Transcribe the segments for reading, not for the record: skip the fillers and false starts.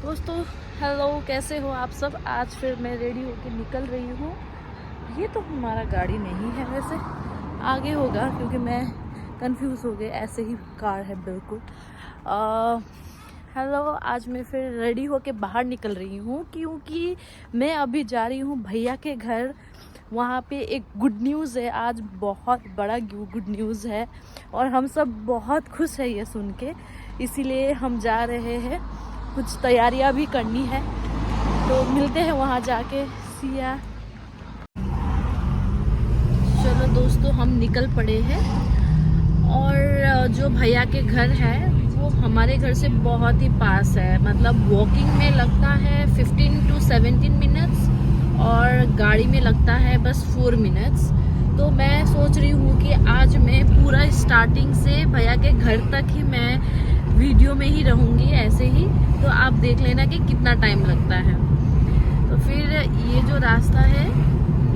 दोस्तों हेलो, कैसे हो आप सब। आज फिर मैं रेडी होके निकल रही हूँ। ये तो हमारा गाड़ी नहीं है, वैसे आगे होगा क्योंकि मैं कंफ्यूज हो गई। ऐसे ही कार है बिल्कुल। हेलो, आज मैं फिर रेडी होके बाहर निकल रही हूँ क्योंकि मैं अभी जा रही हूँ भैया के घर। वहाँ पे एक गुड न्यूज़ है, आज बहुत बड़ा गुड न्यूज़ है और हम सब बहुत खुश है ये सुन के। इसीलिए हम जा रहे हैं, कुछ तैयारियां भी करनी है, तो मिलते हैं वहाँ जाके। सिया। चलो दोस्तों, हम निकल पड़े हैं और जो भैया के घर है वो हमारे घर से बहुत ही पास है। मतलब वॉकिंग में लगता है 15 to 17 मिनट्स और गाड़ी में लगता है बस 4 मिनट्स। तो मैं सोच रही हूँ कि आज मैं पूरा स्टार्टिंग से भैया के घर तक ही मैं वीडियो में ही रहूँगी ऐसे ही। तो आप देख लेना कि कितना टाइम लगता है। तो फिर ये जो रास्ता है,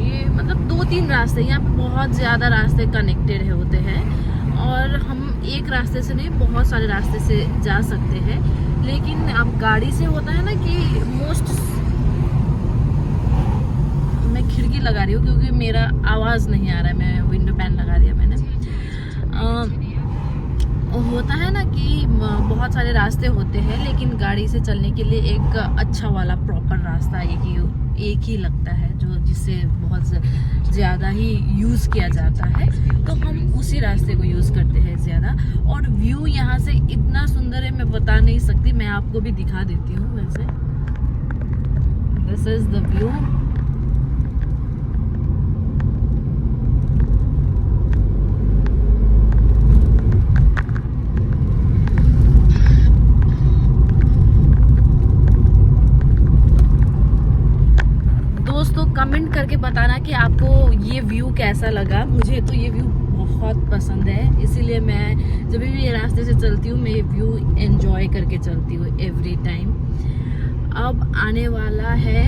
ये मतलब 2-3 रास्ते, यहाँ पे बहुत ज़्यादा रास्ते कनेक्टेड होते हैं और हम एक रास्ते से नहीं बहुत सारे रास्ते से जा सकते हैं। लेकिन अब गाड़ी से होता है ना कि मैं खिड़की लगा रही हूँ क्योंकि मेरा आवाज़ नहीं आ रहा है, मैं विंडो पैन लगा दिया मैंने। होता है ना कि बहुत सारे रास्ते होते हैं, लेकिन गाड़ी से चलने के लिए एक अच्छा वाला प्रॉपर रास्ता एक ही लगता है, जो जिससे बहुत ज़्यादा ही यूज़ किया जाता है। तो हम उसी रास्ते को यूज़ करते हैं ज़्यादा। और व्यू यहाँ से इतना सुंदर है, मैं बता नहीं सकती। मैं आपको भी दिखा देती हूँ। वैसे this is the view. Comment करके बताना कि आपको ये व्यू कैसा लगा। मुझे तो ये व्यू बहुत पसंद है, इसीलिए मैं जब भी ये रास्ते से चलती हूँ मैं ये व्यू एंजॉय करके चलती हूँ एवरी टाइम। अब आने वाला है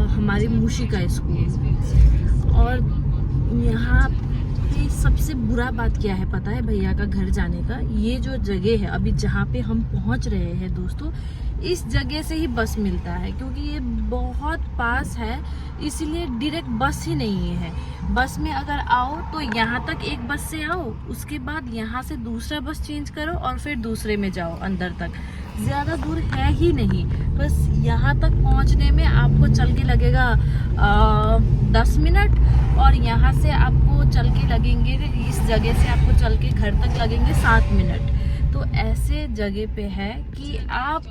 हमारी मूशिका स्कूल। और यहाँ पे सबसे बुरा बात क्या है पता है भैया का घर जाने का? ये जो जगह है अभी जहाँ पे हम पहुँच रहे हैं दोस्तों, इस जगह से ही बस मिलता है क्योंकि ये बहुत पास है, इसीलिए डायरेक्ट बस ही नहीं है। बस में अगर आओ तो यहाँ तक एक बस से आओ, उसके बाद यहाँ से दूसरा बस चेंज करो और फिर दूसरे में जाओ अंदर तक। ज़्यादा दूर है ही नहीं, बस यहाँ तक पहुँचने में आपको चल के लगेगा 10 मिनट और यहाँ से आपको चल के लगेंगे, इस जगह से आपको चल के घर तक लगेंगे 7 मिनट। तो ऐसे जगह पे है कि आप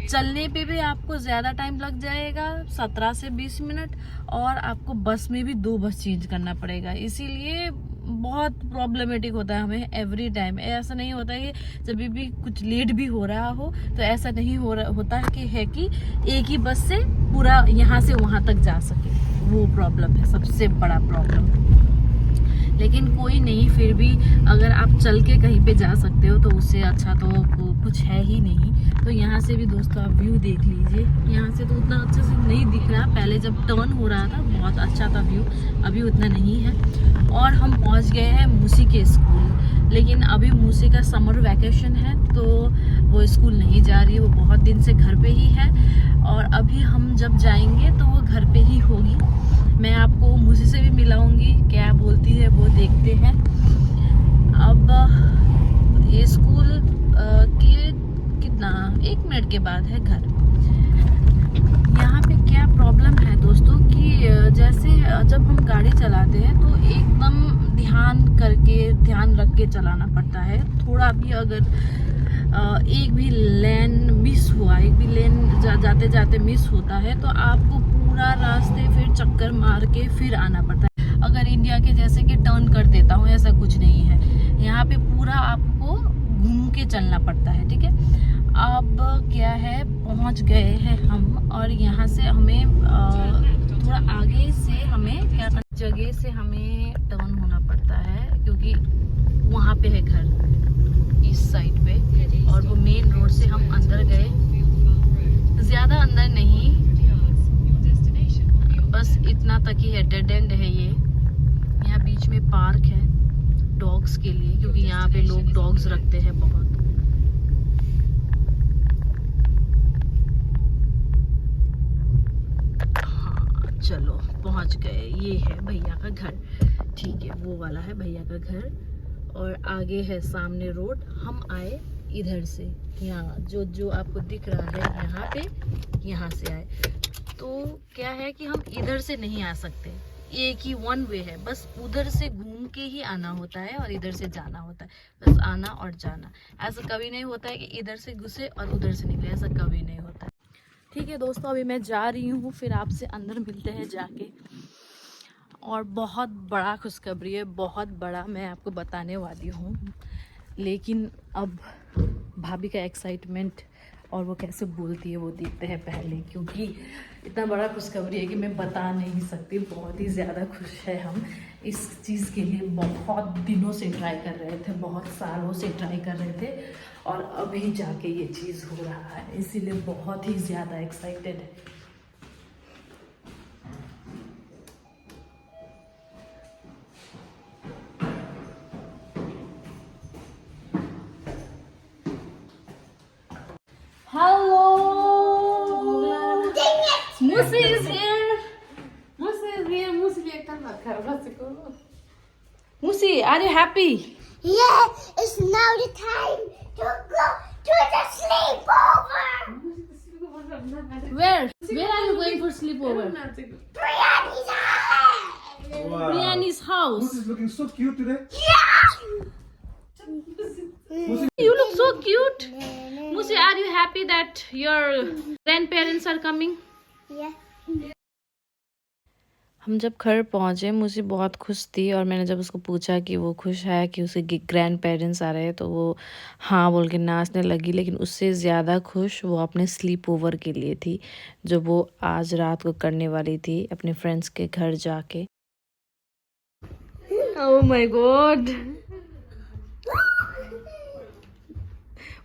चलने पे भी आपको ज़्यादा टाइम लग जाएगा 17 से 20 मिनट, और आपको बस में भी 2 बस चेंज करना पड़ेगा। इसीलिए बहुत प्रॉब्लमेटिक होता है हमें एवरी टाइम। ऐसा नहीं होता है कि जब भी कुछ लेट भी हो रहा हो तो ऐसा नहीं होता है कि एक ही बस से पूरा यहाँ से वहाँ तक जा सके। वो प्रॉब्लम है, सबसे बड़ा प्रॉब्लम। लेकिन कोई नहीं, फिर भी अगर आप चल के कहीं पे जा सकते हो तो उससे अच्छा तो कुछ है ही नहीं। तो यहाँ से भी दोस्तों आप व्यू देख लीजिए। यहाँ से तो उतना अच्छे से नहीं दिख रहा, पहले जब टर्न हो रहा था बहुत अच्छा था व्यू, अभी उतना नहीं है। और हम पहुँच गए हैं मूसी के स्कूल। लेकिन अभी मूसी का समर वैकेशन है तो वो स्कूल नहीं जा रही है, वो बहुत दिन से घर पे ही है। और अभी हम जब जाएंगे तो वो घर पे ही होगी। मैं आपको मूसी से भी मिलाऊंगी, क्या बोलती है वो देखते हैं। अब ये स्कूल के कितना 1 मिनट के बाद है घर। यहाँ पे क्या प्रॉब्लम है दोस्तों कि जैसे जब हम गाड़ी चलाते हैं तो एकदम ध्यान रख के चलाना पड़ता है। थोड़ा भी अगर एक भी लेन मिस हुआ, एक भी लेन जाते जाते मिस होता है तो आपको पूरा रास्ते फिर चक्कर मार के फिर आना पड़ता है। अगर इंडिया के जैसे कि टर्न कर देता हूँ, ऐसा कुछ नहीं है। यहाँ पे पूरा आपको घूम के चलना पड़ता है, ठीक है। अब क्या है, पहुँच गए हैं हम और यहाँ से हमें थोड़ा आगे से हमें क्या जगह से हमें टर्न होना पड़ता है क्योंकि वहाँ पे है घर इस साइड पे। और वो मेन रोड से हम अंदर गए, ज़्यादा अंदर नहीं, बस इतना तक ही है। डेड एंड है ये। यहाँ बीच में पार्क है डॉग्स के लिए क्योंकि यहाँ पे लोग डॉग्स रखते हैं बहुत। चलो पहुंच गए, ये है भैया का घर। ठीक है, वो वाला है भैया का घर और आगे है सामने रोड। हम आए इधर से, यहाँ जो आपको दिख रहा है यहाँ पे, यहाँ से आए। तो क्या है कि हम इधर से नहीं आ सकते, एक ही वन वे है, बस उधर से घूम के ही आना होता है और इधर से जाना होता है, बस आना और जाना। ऐसा कभी नहीं होता है कि इधर से घुसे और उधर से निकले, ऐसा कभी नहीं होता है। ठीक है दोस्तों, अभी मैं जा रही हूँ, फिर आपसे अंदर मिलते हैं जाके। और बहुत बड़ा खुशखबरी है, बहुत बड़ा, मैं आपको बताने वाली हूँ। लेकिन अब भाभी का एक्साइटमेंट और वो कैसे बोलती है वो देखते हैं पहले, क्योंकि इतना बड़ा खुशखबरी है कि मैं बता नहीं सकती। बहुत ही ज़्यादा खुश है हम इस चीज़ के लिए। बहुत दिनों से ट्राई कर रहे थे, बहुत सालों से ट्राई कर रहे थे और अभी जाके ये चीज़ हो रहा है, इसीलिए बहुत ही ज़्यादा एक्साइटेड है। Hello! Musi is here! Musi is here. Musi lekta bak. Musi, are you happy? Yeah, it's now the time to go to the sleepover. Where? Where are you going for sleepover? Brianna's house. Wow. Brianna's house. Moose is looking so cute today. You look so cute. Musi, are you happy that your grandparents are coming? Yeah. हम जब घर पहुँचे, मुझे बहुत खुश थी और मैंने जब उसको पूछा कि वो खुश है कि उसके ग्रैंड पेरेंट्स आ रहे हैं, तो वो हाँ बोल के नाचने लगी। लेकिन उससे ज़्यादा खुश वो अपने स्लीप ओवर के लिए थी, जो वो आज रात को करने वाली थी अपने फ्रेंड्स के घर जाके। Oh my God,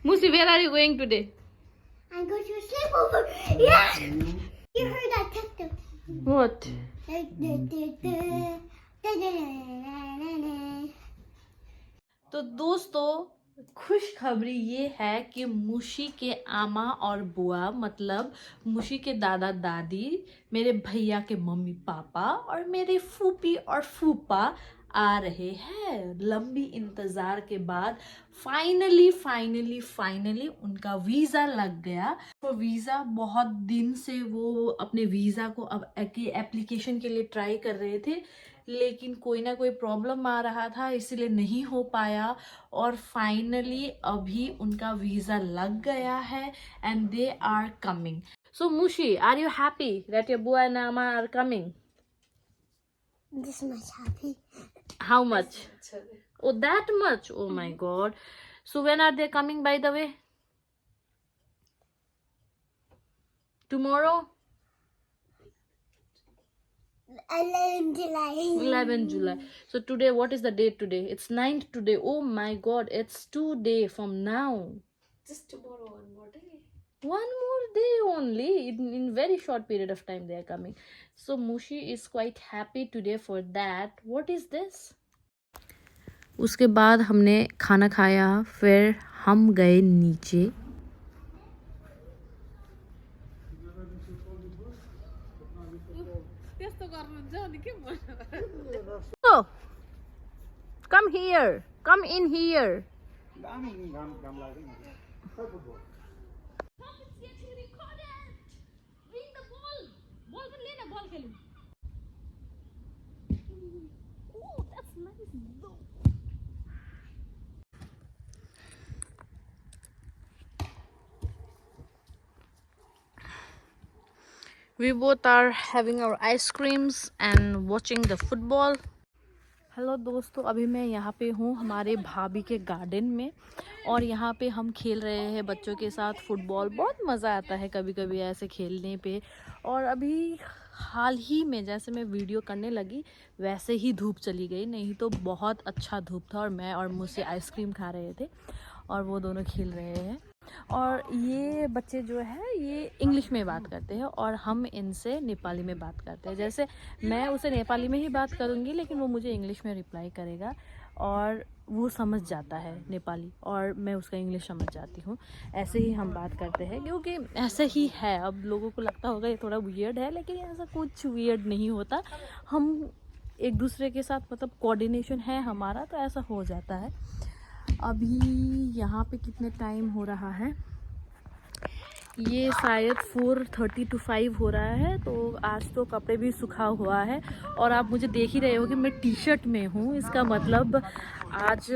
Musi, where are you going today? I'm going to a sleepover. Yeah. You heard that TikTok. What? तो दोस्तों, खुशखबरी ये है कि मुशी के आमा और बुआ, मतलब मुशी के दादा दादी, मेरे भैया के मम्मी पापा और मेरे फूफी और फूफा आ रहे हैं। लंबी इंतज़ार के बाद फाइनली उनका वीज़ा लग गया। तो वीज़ा बहुत दिन से वो अपने वीज़ा को अब एप्लीकेशन के लिए ट्राई कर रहे थे, लेकिन कोई ना कोई प्रॉब्लम आ रहा था, इसीलिए नहीं हो पाया। और फाइनली अभी उनका वीज़ा लग गया है and they are coming. So Mushi, are you happy that your बुआ एंड आमा are coming? This much happy. How much? Oh, that much? Oh my god. So when are they coming, by the way? Tomorrow? 11 July. 11 July. So today, what is the date today? It's 9th today. Oh my god, it's 2 days from now. Just tomorrow, one more day. One more day only. In very short period of time they are coming. So Mushi is quite happy today for that. What is this? उसके बाद हमने खाना खाया, फिर हम गए नीचे। Oh, come here. Come in here. We both are having our ice creams and watching the football. Hello दोस्तों, अभी मैं यहाँ पे हूँ हमारे भाभी के गार्डन में और यहाँ पे हम खेल रहे हैं बच्चों के साथ फुटबॉल। बहुत मज़ा आता है कभी कभी ऐसे खेलने पे। और अभी हाल ही में जैसे मैं वीडियो करने लगी वैसे ही धूप चली गई, नहीं तो बहुत अच्छा धूप था और मैं और मुझसे आइसक्रीम खा रहे थे और वो दोनों खेल रहे हैं। और ये बच्चे जो है ये इंग्लिश में बात करते हैं और हम इनसे नेपाली में बात करते हैं। जैसे मैं उसे नेपाली में ही बात करूँगी लेकिन वो मुझे इंग्लिश में रिप्लाई करेगा। और वो समझ जाता है नेपाली और मैं उसका इंग्लिश समझ जाती हूँ। ऐसे ही हम बात करते हैं क्योंकि ऐसा ही है। अब लोगों को लगता होगा ये थोड़ा वियर्ड है, लेकिन ऐसा कुछ वियर्ड नहीं होता। हम एक दूसरे के साथ मतलब कोऑर्डिनेशन है हमारा, तो ऐसा हो जाता है। अभी यहाँ पे कितने टाइम हो रहा है, ये शायद 4:30 to 5 हो रहा है। तो आज तो कपड़े भी सूखा हुआ है और आप मुझे देख ही रहे हो कि मैं टी शर्ट में हूँ। इसका मतलब आज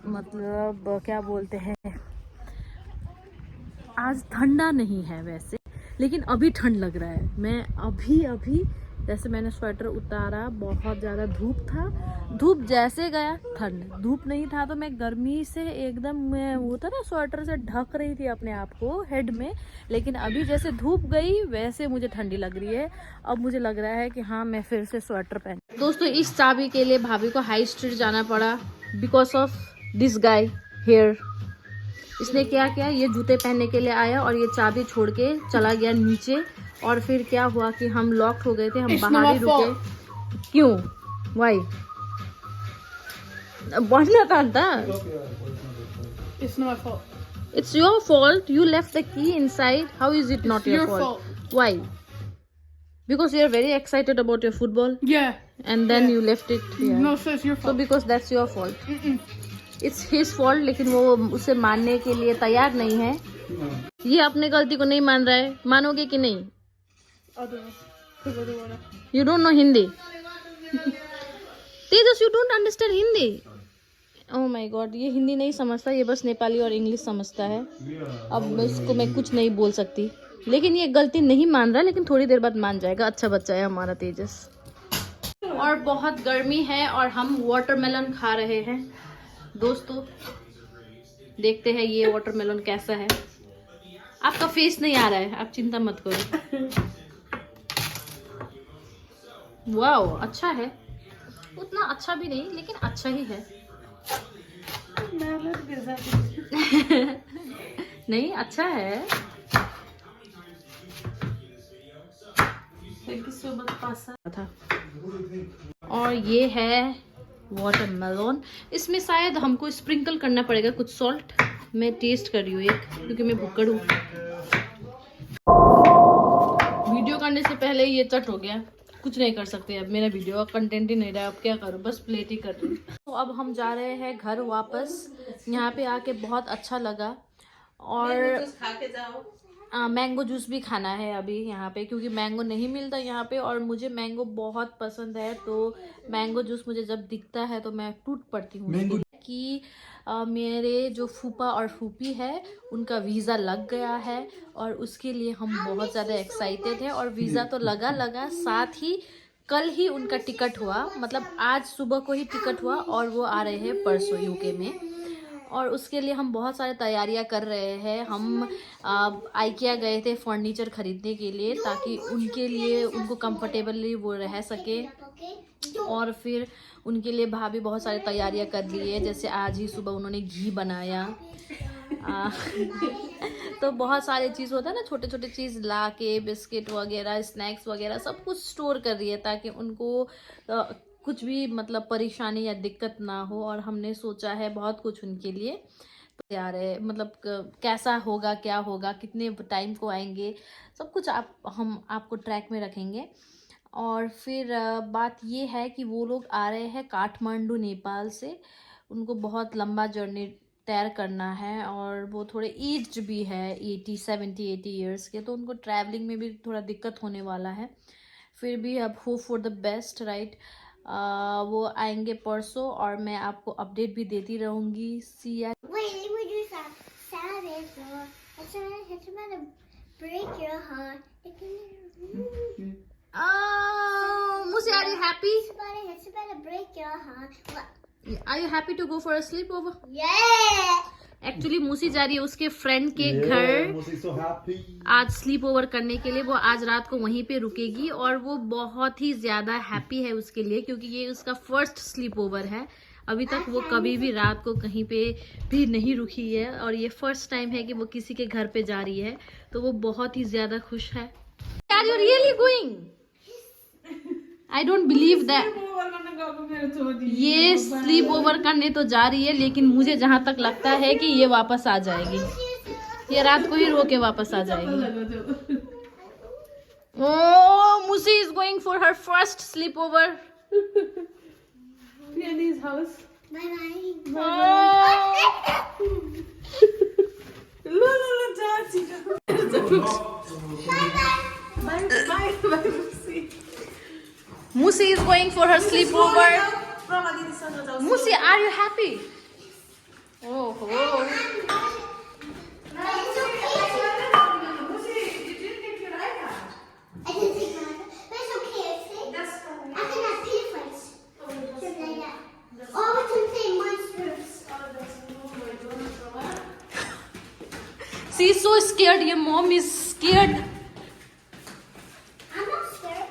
मतलब क्या बोलते हैं, आज ठंडा नहीं है वैसे, लेकिन अभी ठंड लग रहा है। मैं अभी जैसे मैंने स्वेटर उतारा, बहुत ज़्यादा धूप था, धूप जैसे गया ठंड। धूप नहीं था तो मैं गर्मी से एकदम वो था ना, स्वेटर से ढक रही थी अपने आप को हेड में, लेकिन अभी जैसे धूप गई वैसे मुझे ठंडी लग रही है। अब मुझे लग रहा है कि हाँ मैं फिर से स्वेटर पहन। दोस्तों इस चाबी के लिए भाभी को हाई स्ट्रीट जाना पड़ा because of this guy here. इसने क्या किया, ये जूते पहनने के लिए आया और ये चाबी छोड़ के चला गया नीचे। और फिर क्या हुआ कि हम लॉक हो गए थे, हम बाहर ही रुके। क्यों? वाई? बढ़ना था। It's not my fault. It's your fault. You left the key inside. How is it not your fault? Why? Because you are very excited about your football. Yeah. And then Yeah. you left it here. No, so it's your So fault. because that's your fault. It's his fault, लेकिन वो उसे मानने के लिए तैयार नहीं है। ये अपने गलती को नहीं मान रहा है, मानोगे कि नहीं? I'll do it. 'Cause I don't wanna. You don't know Hindi. Tejas, you don't understand Hindi. Oh my God, ये हिंदी नहीं समझता, ये बस नेपाली और इंग्लिश समझता है। अब इसको मैं कुछ नहीं बोल सकती, लेकिन ये गलती नहीं मान रहा, लेकिन थोड़ी देर बाद मान जाएगा। अच्छा बच्चा है हमारा तेजस। और बहुत गर्मी है और हम वाटरमेलन खा रहे हैं। दोस्तों देखते हैं ये वाटरमेलन कैसा है। आपका फेस नहीं आ रहा है, आप चिंता मत करो। वाओ, अच्छा है, उतना अच्छा भी नहीं लेकिन अच्छा ही है। नहीं अच्छा है। था और ये है वाटरमेलन। इसमें शायद हमको स्प्रिंकल करना पड़ेगा कुछ सॉल्ट। मैं टेस्ट कर रही हूँ एक, क्योंकि मैं भुक्कड़ हूँ। वीडियो करने से पहले ये चट हो गया, कुछ नहीं कर सकते। अब मेरा वीडियो का कंटेंट ही नहीं रहा, अब क्या करूँ, बस प्लेट ही कर रही हूँ। तो अब हम जा रहे हैं घर वापस। यहाँ पे आके बहुत अच्छा लगा और मैंगो जूस भी खाना है अभी यहाँ पे, क्योंकि मैंगो नहीं मिलता यहाँ पे और मुझे मैंगो बहुत पसंद है। तो मैंगो जूस मुझे जब दिखता है तो मैं टूट पड़ती हूँ। कि मेरे जो फूफा और फूफी है उनका वीज़ा लग गया है और उसके लिए हम बहुत ज़्यादा एक्साइटेड हैं। और वीज़ा तो लगा, साथ ही कल ही उनका टिकट हुआ, मतलब आज सुबह को ही टिकट हुआ और वो आ रहे हैं परसों यूके में। और उसके लिए हम बहुत सारे तैयारियां कर रहे हैं। हम आइकिया गए थे फर्नीचर खरीदने के लिए, ताकि उनके लिए उनको कंफर्टेबली वो रह सके। और फिर उनके लिए भाभी बहुत सारी तैयारियां कर ली है, जैसे आज ही सुबह उन्होंने घी बनाया। तो बहुत सारे चीज़ होता है ना, छोटे छोटे चीज़ ला के, बिस्किट वगैरह, स्नैक्स वगैरह सब कुछ स्टोर कर रही है, ताकि उनको कुछ भी मतलब परेशानी या दिक्कत ना हो। और हमने सोचा है बहुत कुछ उनके लिए। तो यार मतलब कैसा होगा, क्या होगा, कितने टाइम को आएंगे, सब कुछ हम आपको ट्रैक में रखेंगे। और फिर बात ये है कि वो लोग आ रहे हैं काठमांडू नेपाल से। उनको बहुत लंबा जर्नी तैर करना है और वो थोड़े एज्ड भी है, 70-80 ईयर्स के, तो उनको ट्रैवलिंग में भी थोड़ा दिक्कत होने वाला है। फिर भी अब hope for the best, right. वो आएंगे परसों और मैं आपको अपडेट भी देती रहूँगी। सी या Musi, are you happy? It's about to break your heart. Are you happy to go for a sleepover? Yeah. Actually Musi जा रही है उसके फ्रेंड के घर so आज स्लीप ओवर करने के लिए। वो आज रात को वहीं पे रुकेगी और वो बहुत ही ज्यादा हैप्पी है उसके लिए, क्योंकि ये उसका फर्स्ट स्लीप ओवर है। अभी तक वो कभी भी रात को कहीं पे भी नहीं रुकी है और ये फर्स्ट टाइम है कि वो किसी के घर पे जा रही है, तो वो बहुत ही ज्यादा खुश है। Are you really going? I don't believe that over करने का अब मेरे छोड़ दी। ये स्लीप ओवर करने तो जा रही है, लेकिन मुझे जहाँ तक लगता है कि ये वापस आ जाएगी, ये रात को ही रो के वापस आ जाएगी। Oh, Musi is going for her first sleepover. Priya's house. Bye-bye. Oh. लो चाची। Bye. Musi is going for her sleepover. Musi, are you happy? Oh, I didn't think about it. But it's okay, okay? That's fine. I can have pillars. Just like that. Or we can play monsters. she's so scared. Your mom is scared. I'm not scared.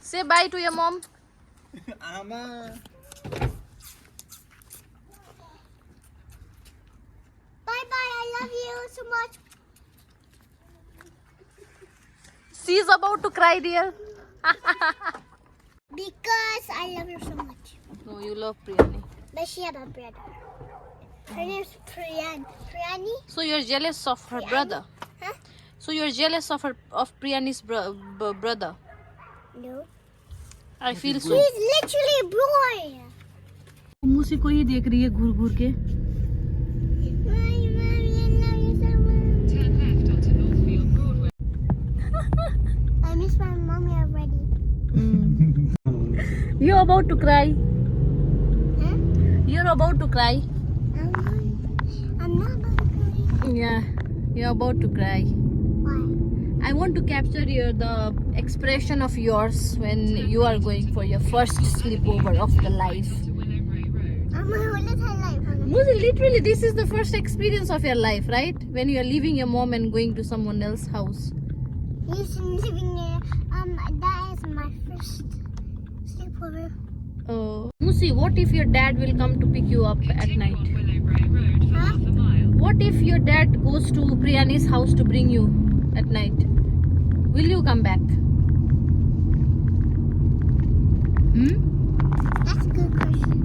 Say bye to your mom. Bye-bye. I love you so much. She's about to cry, dear. Because I love her so much. No, you love Priyani. But she had a brother. Her name's Priyani. So you're jealous of her brother. Huh? So you're jealous of Priyani's brother. No. I feel so. He's literally a boy. मुसी को ही देख रही है घूर घूर के. Mommy, I love you so much. Turn left onto Northfield Broadway. I miss my mommy already. You're about to cry. Huh? You're about to cry. I'm not about to cry. Yeah, you're about to cry. Why? I want to capture the expression of yours when you are going for your first sleepover of the life. I'm a little life. Musi, literally, this is the first experience of your life, right? When you are leaving your mom and going to someone else's house. He's living there. That is my first sleepover. Oh, Musi, what if your dad will come to pick you up at night? Willowbrae Road for half a mile. What if your dad goes to Priyani's house to bring you at night? Will you come back? That's a good question.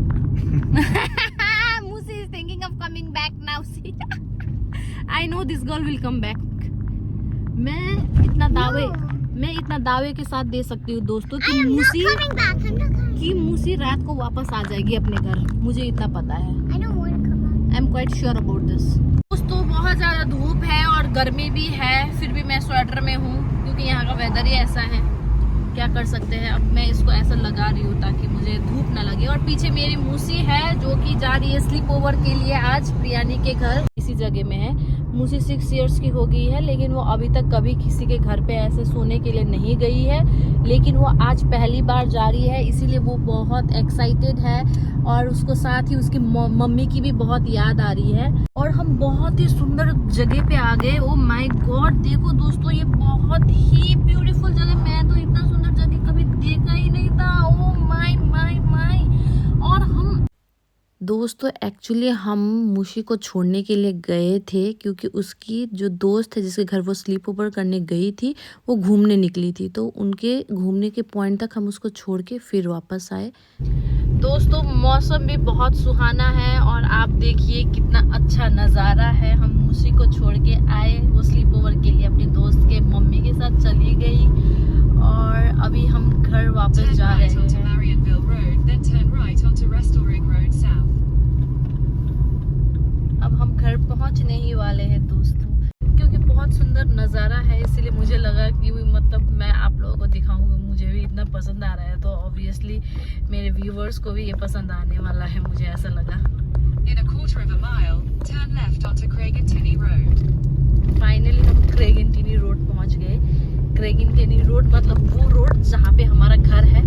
Musi is thinking of coming back now. See, I know this girl will come back. मैं इतना दावे के साथ दे सकती हूँ दोस्तों I am not coming back. I'm not coming. कि मूसी रात को वापस आ जाएगी अपने घर. मुझे इतना पता है. I don't want to come back. I am quite sure about this. दोस्तों बहुत ज़्यादा धूप है और गर्मी भी है, फिर भी मैं स्वेटर में हूँ क्योंकि यहाँ का वेदर ही ऐसा है. क्या कर सकते हैं. अब मैं इसको ऐसा लगा रही हूँ ताकि मुझे धूप ना लगे. और पीछे मेरी मूसी है जो कि जा रही है स्लीप ओवर के लिए आज प्रियानी के घर. इसी जगह में है. मूसी 6 इयर्स की हो गई है, लेकिन वो अभी तक कभी किसी के घर पे ऐसे सोने के लिए नहीं गई है. लेकिन वो आज पहली बार जा रही है, इसीलिए वो बहुत एक्साइटेड है और उसको साथ ही उसकी मम्मी की भी बहुत याद आ रही है. और हम बहुत ही सुंदर जगह पे आ गए. ओ माय गॉड, देखो दोस्तों, ये बहुत ही ब्यूटीफुल जगह. मैं तो इतना सुंदर जगह कभी देखा ही नहीं था. Oh my my my. और हम दोस्तों एक्चुअली हम मुशी को छोड़ने के लिए गए थे क्योंकि उसकी जो दोस्त है जिसके घर वो स्लीप ओवर करने गई थी वो घूमने निकली थी. तो उनके घूमने के पॉइंट तक हम उसको छोड़ के फिर वापस आए. दोस्तों मौसम भी बहुत सुहाना है और आप देखिए कितना अच्छा नज़ारा है. हम मुशी को छोड़ के आए, वो स्लीप ओवर के लिए अपनी दोस्त के मम्मी के साथ चली गई और अभी हम घर वापस Turn जा रहे right onto हैं. Marianville Road, then turn right onto Restoring Road South. अब हम घर पहुंचने ही वाले हैं दोस्तों, क्योंकि बहुत सुंदर नज़ारा है इसलिए मुझे लगा कि मतलब मैं आप लोगों को दिखाऊंगी. मुझे भी इतना पसंद आ रहा है तो ऑब्वियसली मेरे व्यूवर्स को भी ये पसंद आने वाला है, मुझे ऐसा लगा. In a quarter of a mile, turn left onto Craigentinny Road. Finally हम क्रेगेंटिनी रोड पहुंच गए. क्रेगेंटिनी रोड मतलब वो रोड जहाँ पे हमारा घर है,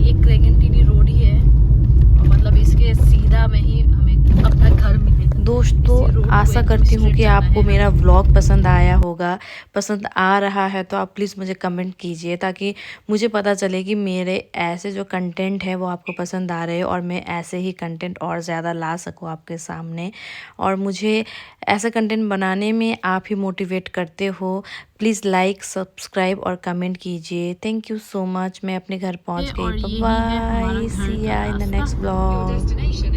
ये क्रेगेंटिनी रोड ही है और मतलब इसके सीधा में ही हमें अपना घर मिलेगा। दोस्तों इसी रोड को आशा एकदम करती हूँ straight कि जाना आपको है मेरा हमें। व्लॉग पसंद आया होगा। पसंद आ रहा है तो आप प्लीज़ मुझे कमेंट कीजिए ताकि मुझे पता चले कि मेरे ऐसे जो कंटेंट है वो आपको पसंद आ रहे हैं और मैं ऐसे ही कंटेंट और ज़्यादा ला सकूँ आपके सामने। और मुझे ऐसा कंटेंट बनाने में आप ही मोटिवेट करते हो। प्लीज़ लाइक सब्सक्राइब और कमेंट कीजिए। Thank you so much. मैं अपने घर पहुँच और गई। यही है हमारा बाय, घर सी का या इन द रास्ता। Next Your vlog. destination